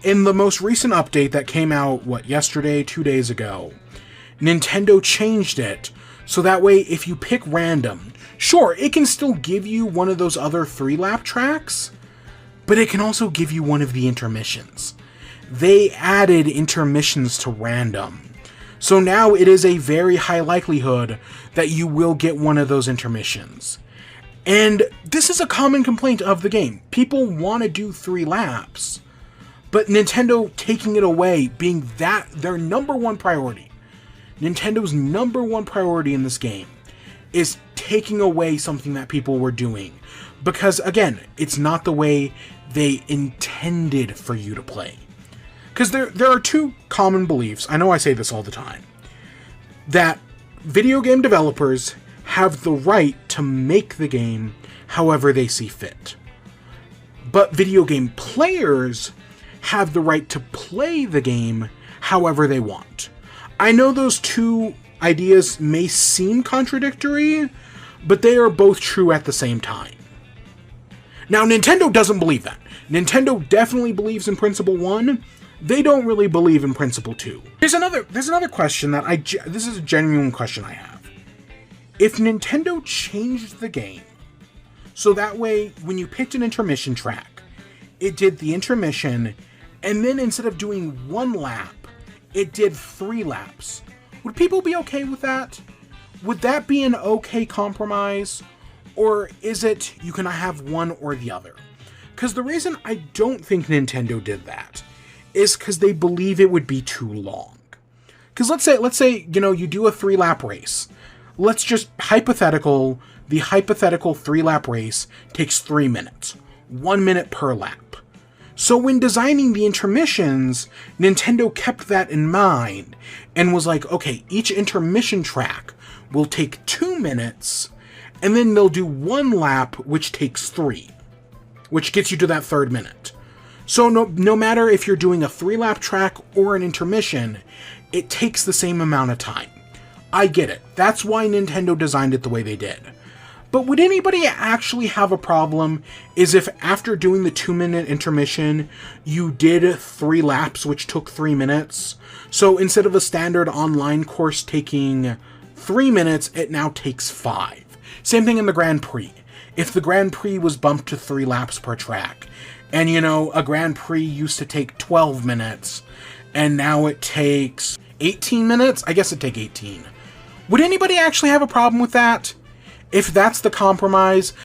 In the most recent update that came out, yesterday, 2 days ago, Nintendo changed it so that way if you pick random, sure, it can still give you one of those other 3-lap tracks, but it can also give you one of the intermissions. They added intermissions to random. So now it is a very high likelihood that you will get one of those intermissions. And this is a common complaint of the game. People want to do 3 laps, but Nintendo taking it away, being that their number one priority. Nintendo's number one priority in this game is taking away something that people were doing. Because, again, it's not the way they intended for you to play. Because there are 2 common beliefs, I know I say this all the time, that video game developers have the right to make the game however they see fit. But video game players have the right to play the game however they want. I know those 2 ideas may seem contradictory, but they are both true at the same time. Now, Nintendo doesn't believe that. Nintendo definitely believes in Principle 1. They don't really believe in Principle 2. There's another question that this is a genuine question I have. If Nintendo changed the game, so that way when you picked an intermission track, it did the intermission, and then instead of doing 1 lap, it did 3 laps, would people be okay with that? Would that be an okay compromise? Or is it you can have one or the other? Because the reason I don't think Nintendo did that is because they believe it would be too long. Because let's say you do a 3-lap race. Let's just the hypothetical 3-lap race takes 3 minutes. 1 minute per lap. So when designing the intermissions, Nintendo kept that in mind and was like, okay, each intermission track will take 2 minutes, and then they'll do 1 lap, which takes 3, which gets you to that 3rd minute. So no matter if you're doing a 3-lap track or an intermission, it takes the same amount of time. I get it. That's why Nintendo designed it the way they did. But would anybody actually have a problem is if after doing the 2-minute intermission, you did 3 laps, which took 3 minutes? So instead of a standard online course taking 3 minutes, it now takes 5. Same thing in the Grand Prix. If the Grand Prix was bumped to 3 laps per track, and a Grand Prix used to take 12 minutes, and now it takes 18 minutes? I guess it'd take 18. Would anybody actually have a problem with that? If that's the compromise,